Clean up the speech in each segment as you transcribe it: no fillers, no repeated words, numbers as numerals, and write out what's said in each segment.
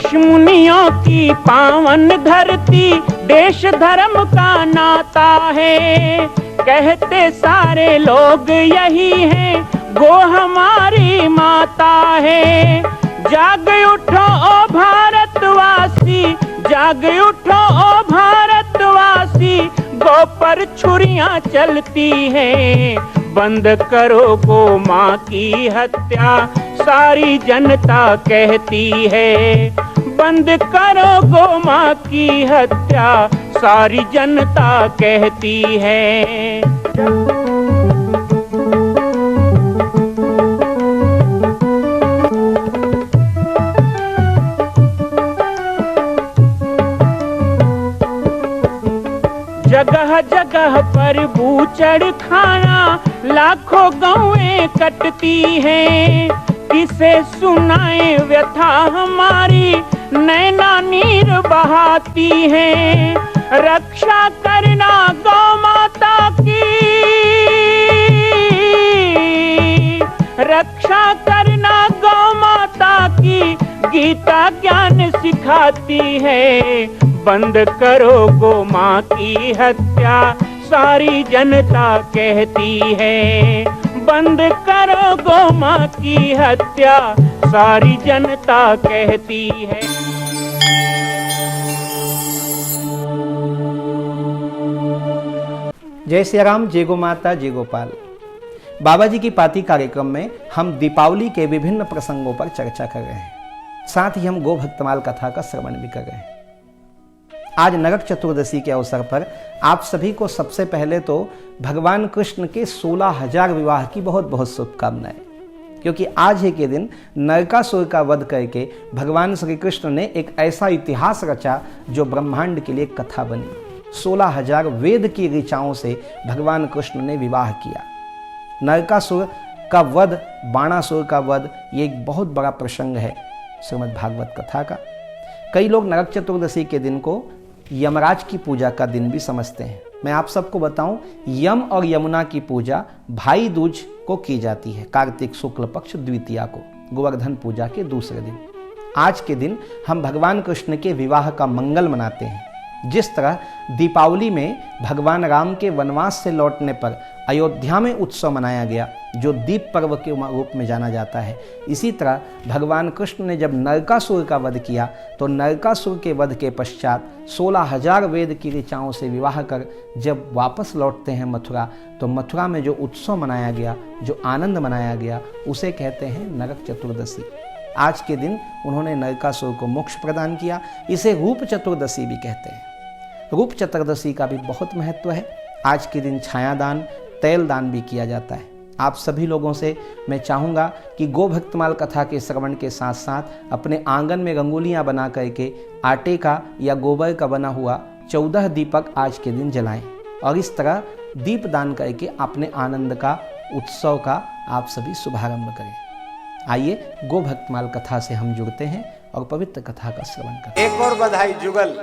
ऋषि मुनियों की पावन धरती, देश धर्म का नाता है। कहते सारे लोग यही हैं, गो हमारी माता है। जाग उठो ओ भारतवासी, जाग उठो ओ भारतवासी, गो पर छुरियां चलती हैं। बंद करो गो माँ की हत्या, सारी जनता कहती है। बंद करो गो माँ की हत्या, सारी जनता कहती है। जगह जगह पर बूचड़ खाना, लाखों गौएं कटती हैं। किसे सुनाए व्यथा हमारी, नैना नीर बहाती हैं। रक्षा करना गौ माता की, रक्षा करना गौ माता की, गीता ज्ञान सिखाती है। बंद करो गो माँ की हत्या, सारी जनता कहती है। बंद करो गो माँ की हत्या, सारी जनता कहती है। जय सिया राम, जय गो माता, जय गोपाल। बाबा जी की पाती कार्यक्रम में हम दीपावली के विभिन्न प्रसंगों पर चर्चा कर रहे हैं, साथ ही हम गो भक्तमाल कथा का श्रवण भी कर रहे हैं। आज नरक चतुर्दशी के अवसर पर आप सभी को सबसे पहले तो भगवान कृष्ण के 16,000 विवाह की बहुत बहुत शुभकामनाएं, क्योंकि आज ही के दिन नरकासुर का वध करके भगवान श्री कृष्ण ने एक ऐसा इतिहास रचा जो ब्रह्मांड के लिए कथा बनी। 16,000 वेद की ऋचाओं से भगवान कृष्ण ने विवाह किया। नरकासुर का वध, बाणासुर का वध, ये एक बहुत बड़ा प्रसंग है श्रीमद् भागवत कथा का। कई लोग नरक चतुर्दशी के दिन को यमराज की पूजा का दिन भी समझते हैं। मैं आप सबको बताऊं, यम और यमुना की पूजा भाई दूज को की जाती है, कार्तिक शुक्ल पक्ष द्वितीया को, गोवर्धन पूजा के दूसरे दिन। आज के दिन हम भगवान कृष्ण के विवाह का मंगल मनाते हैं। जिस तरह दीपावली में भगवान राम के वनवास से लौटने पर अयोध्या में उत्सव मनाया गया, जो दीप पर्व के रूप में जाना जाता है, इसी तरह भगवान कृष्ण ने जब नरकासुर का वध किया तो नरकासुर के वध के पश्चात 16,000 वेद की ऋचाओं से विवाह कर जब वापस लौटते हैं मथुरा, तो मथुरा में जो उत्सव मनाया गया, जो आनंद मनाया गया, उसे कहते हैं नरक चतुर्दशी। आज के दिन उन्होंने नरकासुर को मोक्ष प्रदान किया। इसे रूप चतुर्दशी भी कहते हैं। रूप चतुर्दशी का भी बहुत महत्व है। आज के दिन छायादान, तेल दान भी किया जाता है। आप सभी लोगों से मैं चाहूँगा कि गो भक्तमाल कथा के श्रवण के साथ साथ अपने आंगन में रंगोलियाँ बना करके आटे का या गोबर का बना हुआ 14 दीपक आज के दिन जलाएं और इस तरह दीप दान करके अपने आनंद का, उत्सव का आप सभी शुभारंभ करें। आइए गो भक्तमाल कथा से हम जुड़ते हैं और पवित्र कथा का श्रवण करते हैं। एक और बधाई जुगल।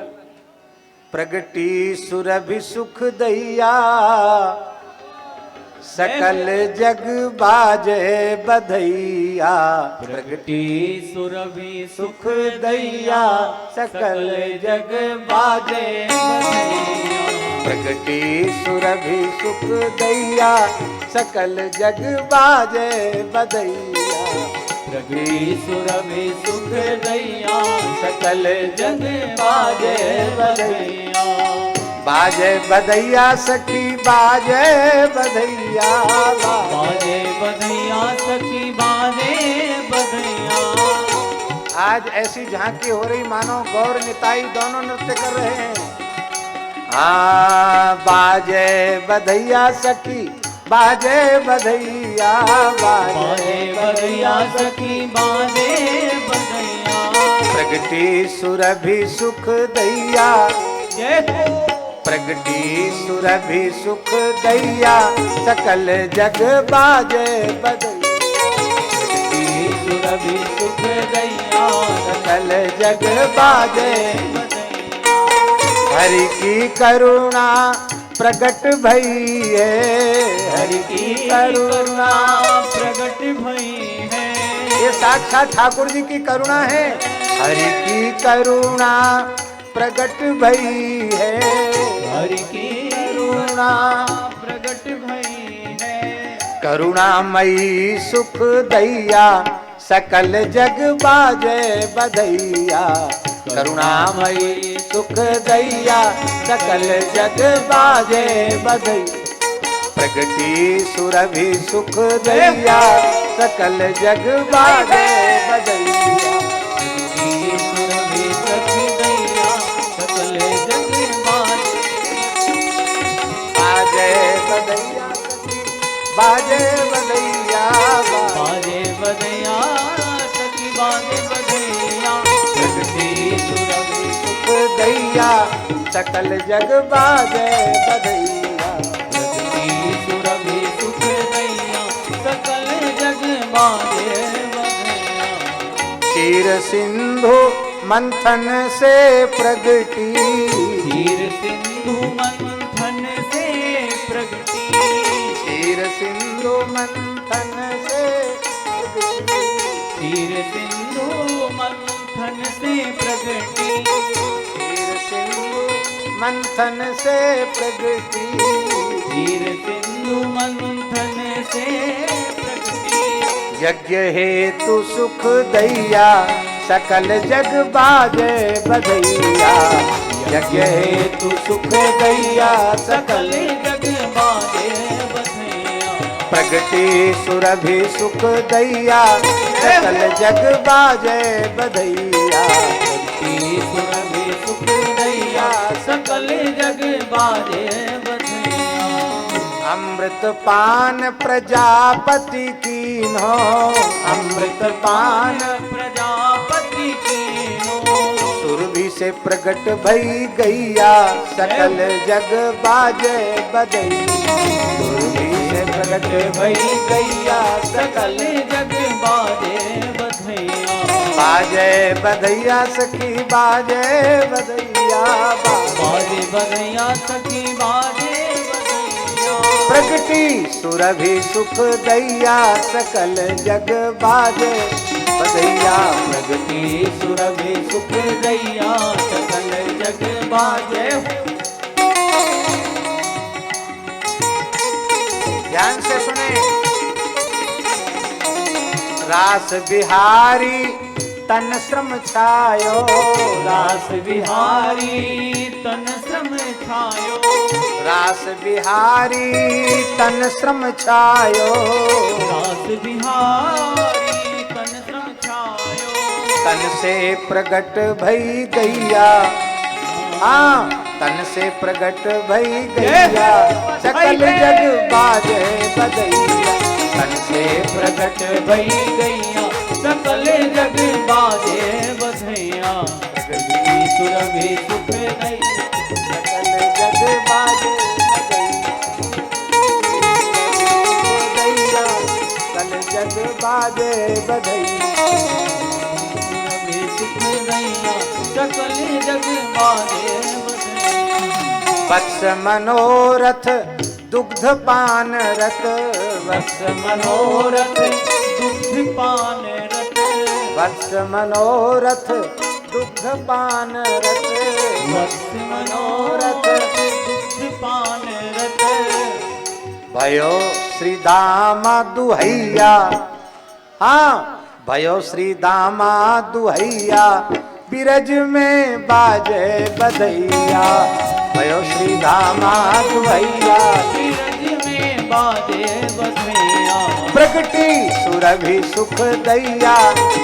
प्रगटी सुरभि सुख दैया, सकल जग बाजे बधैया। प्रगटी सुरभि सुख दैया, सकल जग बाजे बधैया। प्रगटी सुरभि सुख दैया, सकल जग बाजे बधैया। प्रगटी सुरभि सुख दैया, सकल जग बाजे बधैया। बाजे बधैया सखी बाजे बधैया, बाजे बधैया सखी बाजे बधैया। आज ऐसी झांकी हो रही मानो गौर निताई दोनों नृत्य कर रहे हैं। बाजे बधैया सखी बाजे बधैया, बाजे बधैया सखी बाजे बधैया। प्रगटी सुरभि सुख दैया, प्रगटी सुरभि सुख दैया, सकल जग बाजे बधैया। प्रगटी सुरभि सुख दैया, सकल जग बाजे बधैया। हरि की करुणा प्रगट भई है, हरि की करुणा प्रगट भई है। ये साक्षात ठाकुर जी की करुणा है हरि की करुणा प्रकट भई है, हरि की करुणा प्रगट भई है। करुणामयी सुख दैया सकल जग बाजे बधैया। करुणामयी सुख दैया सकल जग बाजे बधैया। प्रगति सुरभि सुख दैया सकल जग बाजे बधैया। सुरभि सुख दैया सकल जग बाजे बधैया सखी बाजे बधैया। बाजे बधैया सखी बाजे बधैया। प्रगति सुरभि सुख दैया सकल जग बाजे बधैया। सुरभि सुख दैया सकल जग बाजे बधैया। क्षीर सिंधु मंथन से प्रगटी, क्षीर सिंधु मंथन से प्रगटी। क्षीर सिंधु मंथन से प्रगटी। क्षीर सिंधु मंथन से प्रगटी। क्षीर सिंधु मंथन से प्रगटी। क्षीर सिंधु मंथन से प्रगटी। यज्ञ हेतु सुख दैया सकल जग बाजे बधैया। यज्ञ हेतु सुख दैया सकल जग बाजे बधैया। प्रगति सुरभि सुख दैया सकल जग बाजे बधैया। सुरभि सुख दैया सकल जग बाजे बधैया। अमृत पान प्रजापति कीन्हो, अमृत पान प्रजापति कीन्हो। सुरभि से प्रगट भई गैया सकल जग बाजे बधैया। सुरभि से प्रगट भई गैया सकल जग बाजे बधैया। बाजे बधैया सखी बाजे बधैया। बाजे बधैया सखी बाजे बधैया। प्रगति सुरभि सुख दैया सकल जग बाजे बधैया। प्रगति सुरभि सुख दैया सकल जग बाजे। ध्यान से सुने। रास बिहारी तन श्रम छायो, रास बिहारी तन श्रम छायो। रास बिहारी तन श्रम छायो। रास बिहारी तन श्रम छायो। तन से प्रगट भई गैया, हाँ तन से प्रगट भई गैया सकल जग बाजे बधैया। तन से प्रगट भई गैया सकल जग बाजे बधैया। प्रगति सुरभि सुख दैया सकल जग बाजे बधैया। सकल जग बाजे बधैया। सुरभि सुख दैया सकल जग बाजे बधैया। वत्स मनोरथ दुग्ध पान रत, वत्स मनोरथ दुग्ध पान रत। वत्स मनोरथ दुग्ध पान रत। वत्स मनोरथ दुग्ध पान रत। भयो श्री दामा दुहैया, हाँ भयो श्री दामा दुहैया। बिरज में बाजे बधैया। भयो श्री दामा दुहैया। बिरज में बाजे बधैया। प्रगति सुरभि सुख दैया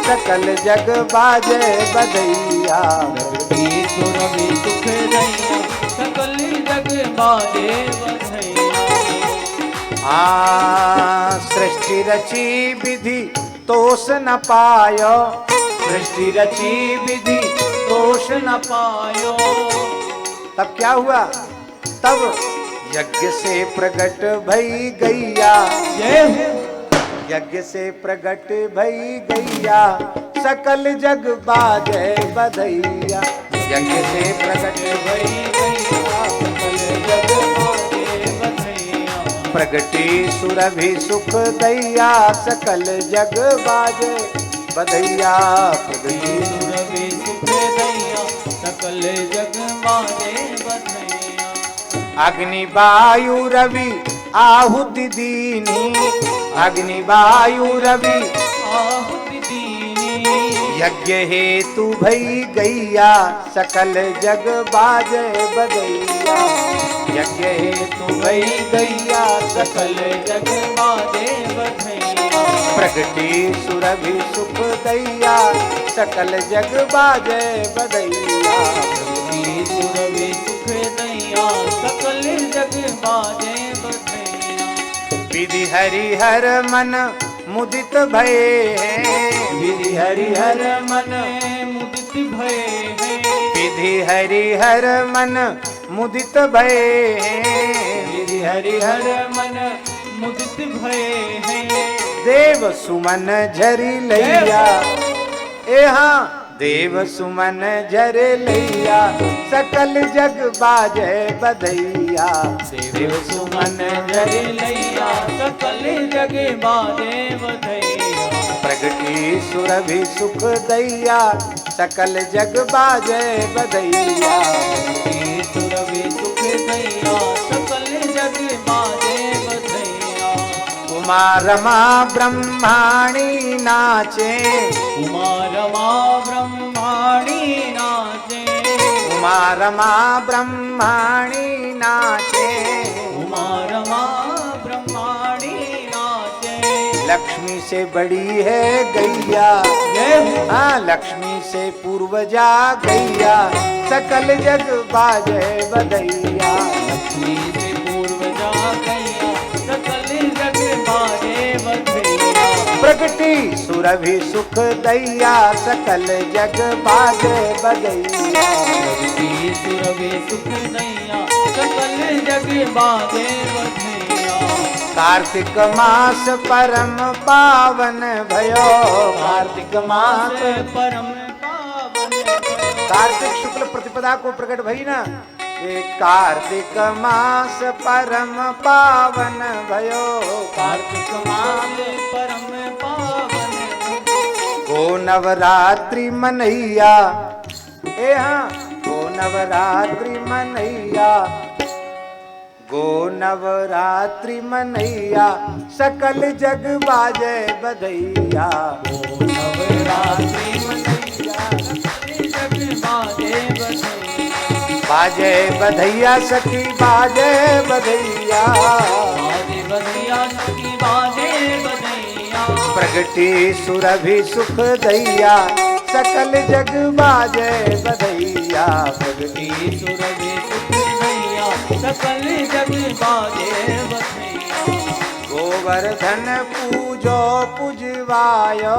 सकल जग बाजे बधैया। प्रगति सुरभि सुख दैया सकल जग बाजे बधैया। सृष्टि रची विधि तोष न पायो। सृष्टि रची विधि तोष न पायो। तब क्या हुआ? तब यज्ञ से प्रगट भई गैया। यज्ञ से प्रगट भई गैया सकल जग बाजे बधैया। यज्ञ से प्रगट भई गैया सकल जग बाजे बधैया। प्रगति सुरभि सुख दैया सकल जग बाजे बधैया प्रगति सुरभि सुख दैया सकल जग बाजे बधैया। अग्नि वायु रवि आहुति दीनी अग्नि वायु रवि आहुति दीनी यज्ञ हेतु भई गैया सकल जग बाजे बधैया यज्ञ हेतु भई गैया सकल जग बाजे बधैया। प्रगति सुरभि सुख दैया सकल जग बाजे बधैया सुरभि सुख दैया सकल जग बाजे बधैया। विधि हरिहर मन मुदित भये विधि हरिहर मन मुदित भये विधि हरिहर मन मुदित भये विधि हरिहर मन मुदित भये देव सुमन झरी लैया एहा देव सुमन झर लैया सकल जग बाजे बधैया देव सुमन झर लैया सकल जग बाजे बधैया। प्रगति सुरभि सुख दैया सकल जग बाजे बधैया सुरभि सुख दैया सकल जग बाजे बधैया। उमा रमा ब्रह्माणी नाचे उमा रमा ब्रह्माणी नाचे उमा रमा ब्रह्माणी नाचे उमा रमा ब्रह्माणी नाचे। लक्ष्मी से बड़ी है गैया जय हो हाँ लक्ष्मी से पूर्वजा गैया सकल जग बाजे बधैया लक्ष्मी से पूर्व जा गैया सकल जग बाजे बधैया। प्रगति सुरभि सुख दैया सकल जग बाजे बधैया सुरभि सुख दैया सकल जग बाजे बधैया। कार्तिक मास परम पावन भयो कार्तिक मास परम पावन कार्तिक शुक्ल प्रतिपदा को प्रकट भई ना ये कार्तिक मास परम पावन भयो कार्तिक मास परम पावन गो नवरात्रि मनैया ए हाँ गो नवरात्रि मनैया गो नवरात्रि मनैया सकल जग बाजे बधैया नवरात्रि मनैया सकल जग बाजे बधैया। बाजे बधैया सखी बाजे बधैया बाजे बधैया सखी बाजे बधैया। प्रगति सुरभि सुख दैया सकल जग बाजे बधैया प्रगति सुरभि सुख दैया सकल जग बाजे बधैया। गोवर्धन पूजो पुजवायो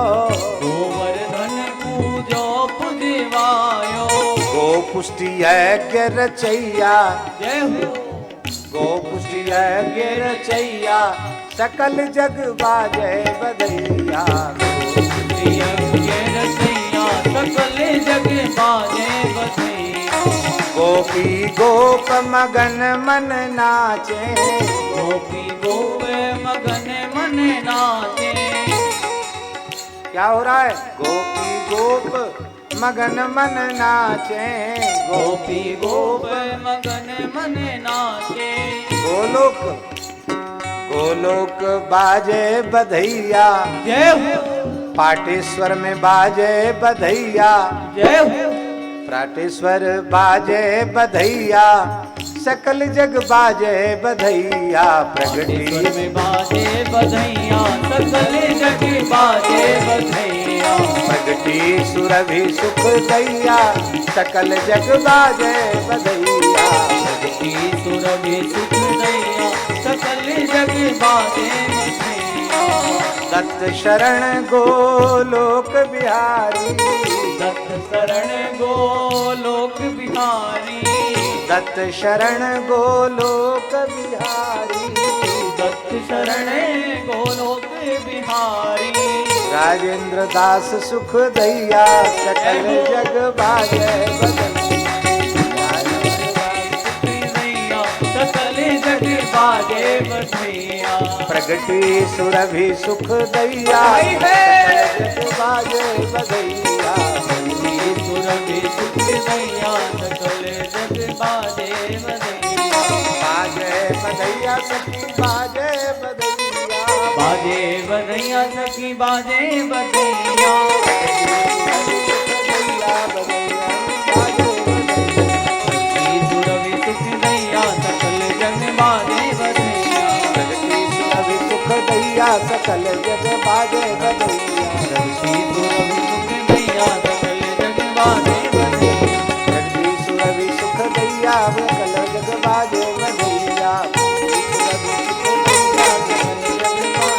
गोवर्धन पूजो पुजवायो गो पुष्टि यज्ञ रचैया जय हो गो पुष्टि यज्ञ रचैया सकल जग बाजे बधैया यज्ञ रचैया सकल जग बाजे बधैया। गोपी गोप मगन मन नाचे गोपी गोप मगन मन नाचे क्या हो रहा है गोपी गोप मगन मन नाचे गोपी गोप मगन मन नाचे गोलोक गोलोक बाजे बधैया जय हो पाटेश्वर में बाजे बधैया जय हो पाटेश्वर बाजे बधैया सकल जग बाजे बधैया प्रगति में बाजे बधैया सकल जग बाजे बधैया। प्रगति सुरभि सुख दैया सकल जग बाजे बधैया सुरभि सुख दैया सकल जग बाजे बधैया। दत्त शरण गोलोक बिहारी दत्त शरण गोलोक बिहारी दत्त शरण गोलोक बिहारी दत्त शरण गोलोक बिहारी राजेंद्र दास सुख दैया सकल जग बाजे दैया सकल जग बाजे बधैया। प्रगटी सुरभि सुख दैया जग बाजे बधैया सुरभि सुख दैया सकल जग बाजे बधैया बाजे बधैया सखी बाजे बधैया बाजे बधैया सखी बाजे बधैया सुरभि सुख दैया सकल जग बाजे बधैया सुरभि सुख दैया सकल जग बाजे बधैया सुरभि सुख दैया सकल जग बाजे बधैया जगदी सुरभि सुख दैया सकल जग बाजे बधैया सुरभि सुख दैया सकल जग बाजे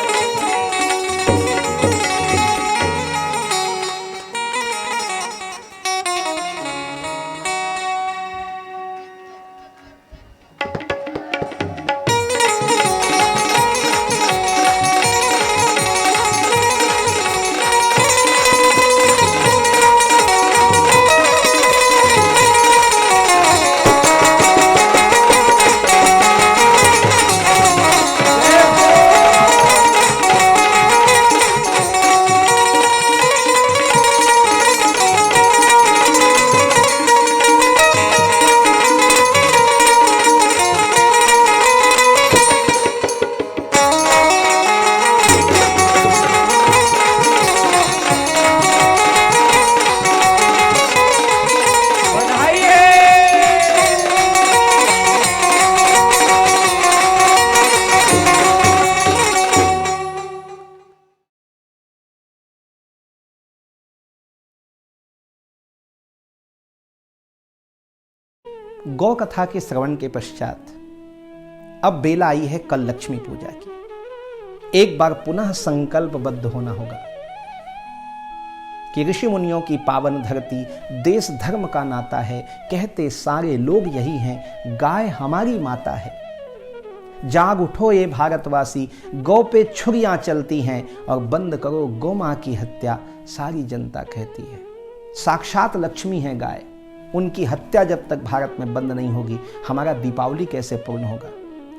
गौ कथा के श्रवण के पश्चात अब बेला आई है कल लक्ष्मी पूजा की। एक बार पुनः संकल्पबद्ध होना होगा कि ऋषि मुनियों की पावन धरती, देश धर्म का नाता है, कहते सारे लोग यही हैं, गाय हमारी माता है। जाग उठो ये भारतवासी, गौ पे छुरियां चलती हैं और बंद करो गौ मां की हत्या, सारी जनता कहती है। साक्षात लक्ष्मी है गाय, उनकी हत्या जब तक भारत में बंद नहीं होगी, हमारा दीपावली कैसे पूर्ण होगा।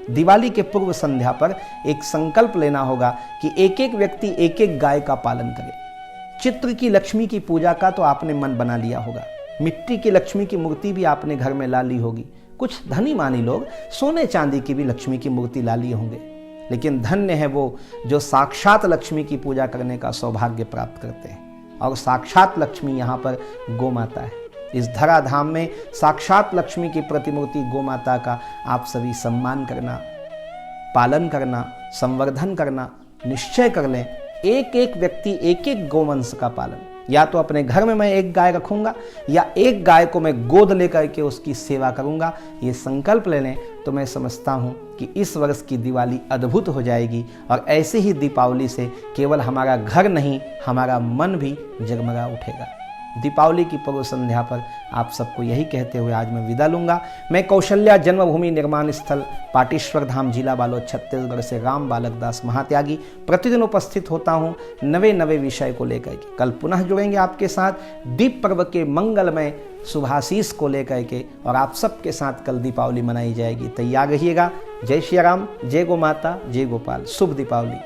दिवाली के पूर्व संध्या पर एक संकल्प लेना होगा कि एक एक व्यक्ति एक एक गाय का पालन करे। चित्र की लक्ष्मी की पूजा का तो आपने मन बना लिया होगा, मिट्टी की लक्ष्मी की मूर्ति भी आपने घर में ला ली होगी। कुछ धनी मानी लोग सोने चांदी की भी लक्ष्मी की मूर्ति ला लिए होंगे, लेकिन धन्य है वो जो साक्षात लक्ष्मी की पूजा करने का सौभाग्य प्राप्त करते हैं। और साक्षात लक्ष्मी यहाँ पर गौ माता है। इस धराधाम में साक्षात लक्ष्मी की प्रतिमूर्ति गौ माता का आप सभी सम्मान करना, पालन करना, संवर्धन करना निश्चय कर लें। एक एक व्यक्ति एक एक गौवंश का पालन, या तो अपने घर में मैं एक गाय रखूंगा या एक गाय को मैं गोद लेकर के उसकी सेवा करूंगा। ये संकल्प ले लें तो मैं समझता हूं कि इस वर्ष की दिवाली अद्भुत हो जाएगी। और ऐसे ही दीपावली से केवल हमारा घर नहीं, हमारा मन भी जगमगा उठेगा। दीपावली की पूर्व संध्या पर आप सबको यही कहते हुए आज मैं विदा लूंगा। मैं कौशल्या जन्मभूमि निर्माण स्थल पाटेश्वर धाम, जिला बालोद, छत्तीसगढ़ से राम बालक दास महात्यागी प्रतिदिन उपस्थित होता हूं नवे नवे विषय को लेकर के। कल पुनः जुड़ेंगे आपके साथ दीप पर्व के मंगलमय शुभाशीष को लेकर के, और आप सबके साथ कल दीपावली मनाई जाएगी। तैयार रहिएगा। जय श्री राम, जय गो माता, जय गोपाल। शुभ दीपावली।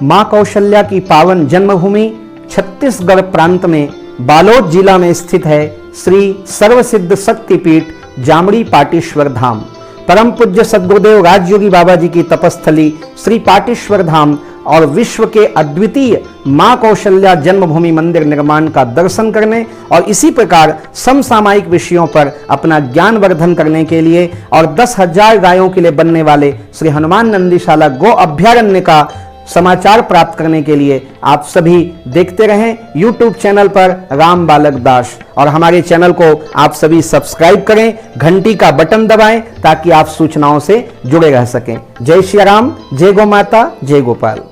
मां कौशल्या की पावन जन्मभूमि छत्तीसगढ़ प्रांत में बालोद जिला में स्थित है श्री सर्वसिद्ध शक्तिपीठ जामड़ी पाटेश्वर धाम। परम पूज्य सद्गुरुदेव राजयोगी बाबा जी की तपस्थली श्री पाटेश्वर धाम और विश्व के अद्वितीय मां कौशल्या जन्मभूमि मंदिर निर्माण का दर्शन करने और इसी प्रकार समसामयिक विषयों पर अपना ज्ञान वर्धन करने के लिए और 10,000 गायों के लिए बनने वाले श्री हनुमान नंदीशाला गो अभ्यारण्य का समाचार प्राप्त करने के लिए आप सभी देखते रहें YouTube चैनल पर राम बालक दास, और हमारे चैनल को आप सभी सब्सक्राइब करें, घंटी का बटन दबाएं ताकि आप सूचनाओं से जुड़े रह सकें। जय श्री राम, जय गौ माता, जय गोपाल।